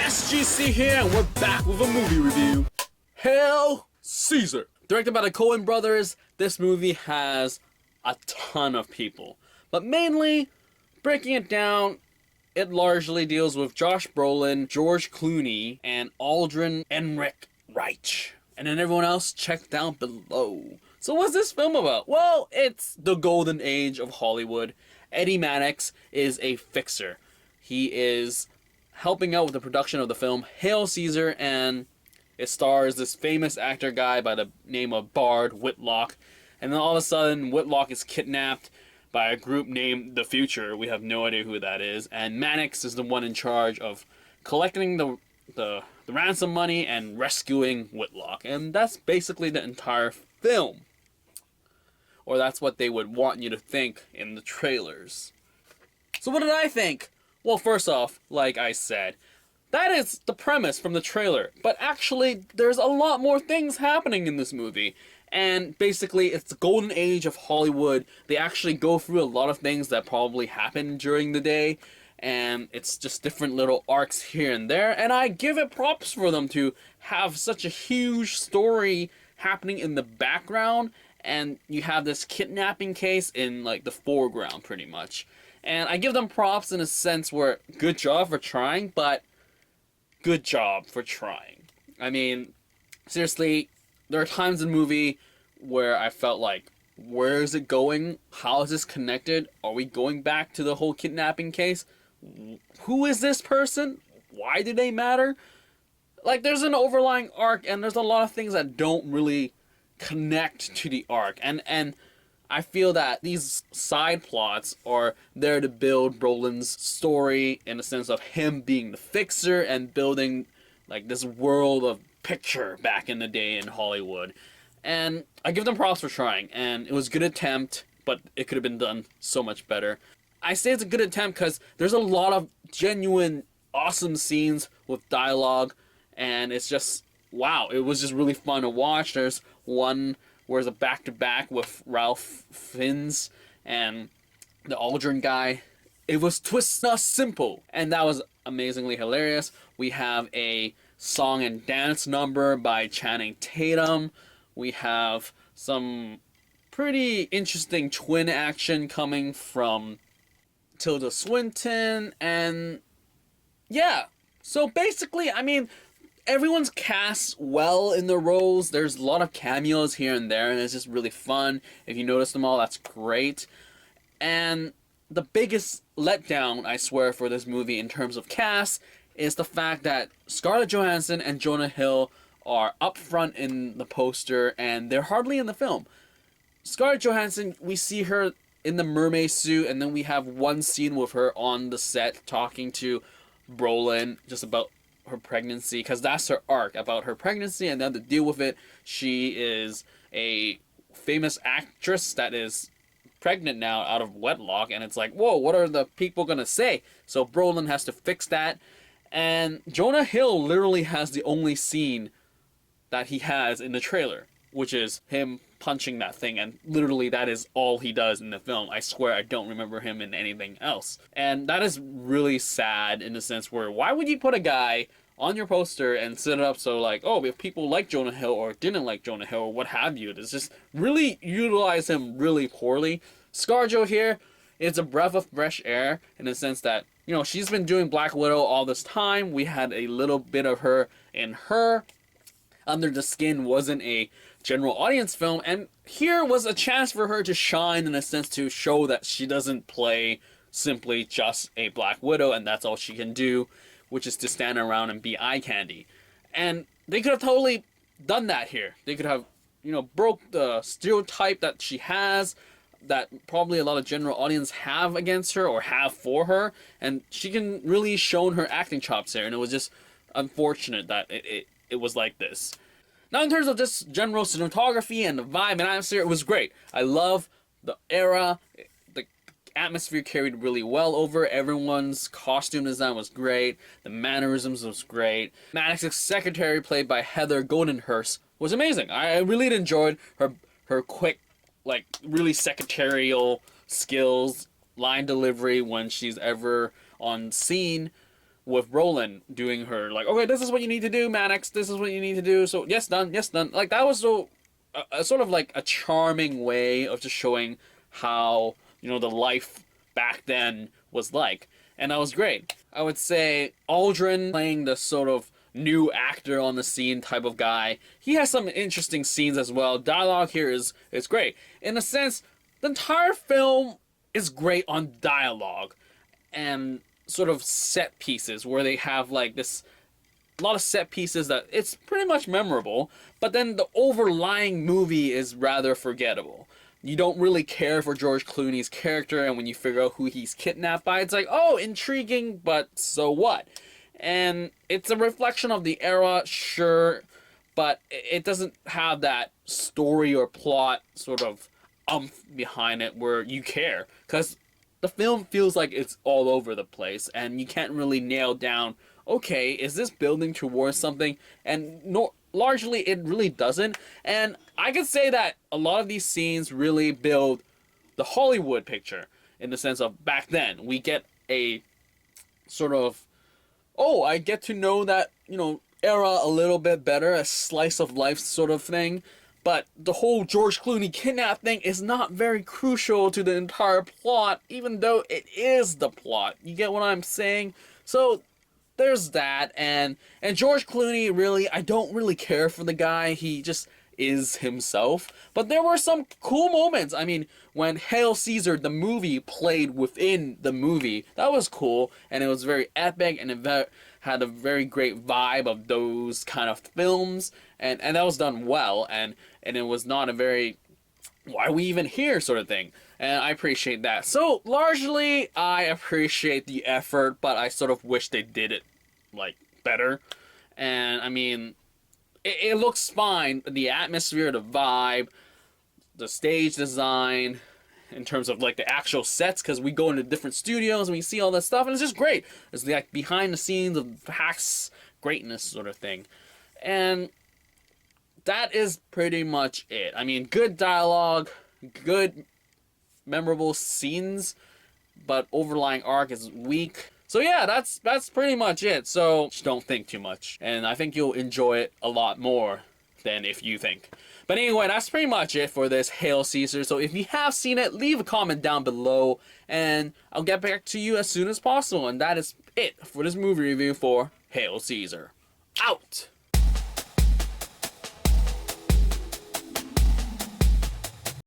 SGC here, and we're back with a movie review. Hail Caesar! Directed by the Coen brothers, this movie has a ton of people. But mainly, breaking it down, it largely deals with Josh Brolin, George Clooney, and Alden Ehrenreich. And then everyone else, check down below. So what's this film about? Well, it's the golden age of Hollywood. Eddie Mannix is a fixer. He is helping out with the production of the film Hail Caesar, and it stars this famous actor guy by the name of Baird Whitlock. And then all of a sudden, Whitlock is kidnapped by a group named The Future. We have no idea who that is. And Mannix is the one in charge of collecting the ransom money and rescuing Whitlock. And that's basically the entire film. Or that's what they would want you to think in the trailers. So what did I think? Well, first off, like I said, that is the premise from the trailer. But actually, there's a lot more things happening in this movie. And basically, it's the golden age of Hollywood. They actually go through a lot of things that probably happened during the day. And it's just different little arcs here and there. And I give it props for them to have such a huge story happening in the background. And you have this kidnapping case in like the foreground pretty much. And I give them props in a sense where good job for trying, but good job for trying. I mean, seriously, there are times in the movie where I felt like, where is it going? How is this connected? Are we going back to the whole kidnapping case? Who is this person? Why do they matter? Like, there's an overlying arc, and there's a lot of things that don't really connect to the arc. And I feel that these side plots are there to build Brolin's story in the sense of him being the fixer and building like this world of picture back in the day in Hollywood. And I give them props for trying, and it was a good attempt, but it could have been done so much better. I say it's a good attempt because there's a lot of genuine awesome scenes with dialogue, and it's just, wow, it was just really fun to watch. There's one where it's a back-to-back with Ralph Fiennes and the Aldrin guy. It was twist not simple, and that was amazingly hilarious. We have a song and dance number by Channing Tatum. We have some pretty interesting twin action coming from Tilda Swinton, and yeah. So basically, I mean, everyone's cast well in their roles. There's a lot of cameos here and there, and it's just really fun. If you notice them all, that's great. And the biggest letdown, I swear, for this movie in terms of cast is the fact that Scarlett Johansson and Jonah Hill are up front in the poster, and they're hardly in the film. Scarlett Johansson, we see her in the mermaid suit, and then we have one scene with her on the set talking to Brolin just about her pregnancy, because that's her arc, about her pregnancy, and then to deal with it, she is a famous actress that is pregnant now out of wedlock, and it's like, whoa, what are the people gonna say? So Brolin has to fix that, and Jonah Hill literally has the only scene that he has in the trailer, which is him punching that thing, and literally that is all he does in the film. I swear I don't remember him in anything else. And that is really sad in the sense where, why would you put a guy on your poster and set it up so like, oh, if people like Jonah Hill or didn't like Jonah Hill or what have you, it's just really utilize him really poorly. ScarJo here is a breath of fresh air in the sense that, you know, she's been doing Black Widow all this time. We had a little bit of her in her. Under the Skin wasn't a general audience film, and here was a chance for her to shine in a sense to show that she doesn't play simply just a Black Widow and that's all she can do, which is to stand around and be eye candy. And they could have totally done that here. They could have, you know, broke the stereotype that she has, that probably a lot of general audience have against her or have for her, and she can really shown her acting chops there, and it was just unfortunate that it was like this. Now, in terms of just general cinematography and the vibe and atmosphere, it was great. I love the era. The atmosphere carried really well over. Everyone's costume design was great. The mannerisms was great. Mannix's secretary, played by Heather Goldenhersh, was amazing. I really enjoyed her quick, like, really secretarial skills, line delivery when she's ever on scene with Brolin doing her, like, okay, this is what you need to do, Mannix, this is what you need to do, so yes, done, yes, done. Like, that was so, sort of like a charming way of just showing how, you know, the life back then was like. And that was great. I would say Alden playing the sort of new actor on the scene type of guy. He has some interesting scenes as well. Dialogue here is great. In a sense, the entire film is great on dialogue and sort of set pieces where they have like this, a lot of set pieces that it's pretty much memorable, but then the overlying movie is rather forgettable. You don't really care for George Clooney's character, and when you figure out who he's kidnapped by, it's like, oh, intriguing, but so what? And it's a reflection of the era, sure, but it doesn't have that story or plot sort of behind it where you care. Because the film feels like it's all over the place, and you can't really nail down, okay, is this building towards something? And largely it really doesn't. And I could say that a lot of these scenes really build the Hollywood picture, in the sense of back then. We get a sort of, oh, I get to know that, you know, era a little bit better, a slice of life sort of thing. But the whole George Clooney kidnap thing is not very crucial to the entire plot, even though it is the plot. You get what I'm saying? So there's that, and George Clooney, really, I don't really care for the guy. He just is himself. But there were some cool moments. I mean, when Hail Caesar, the movie, played within the movie, that was cool, and it was very epic, and it had a very great vibe of those kind of films, and that was done well, and it was not a very, why are we even here sort of thing. And I appreciate that. So, largely, I appreciate the effort, but I sort of wish they did it, like, better. And, I mean, it looks fine. The atmosphere, the vibe, the stage design, in terms of, like, the actual sets, because we go into different studios and we see all that stuff, and it's just great. It's, like, behind the scenes of Hack's greatness sort of thing. And that is pretty much it. I mean, good dialogue, good memorable scenes, but overlying arc is weak. So yeah, that's pretty much it. So just don't think too much, and I think you'll enjoy it a lot more than if you think. But anyway, that's pretty much it for this Hail Caesar. So if you have seen it, leave a comment down below, and I'll get back to you as soon as possible. And that is it for this movie review for Hail Caesar. Out!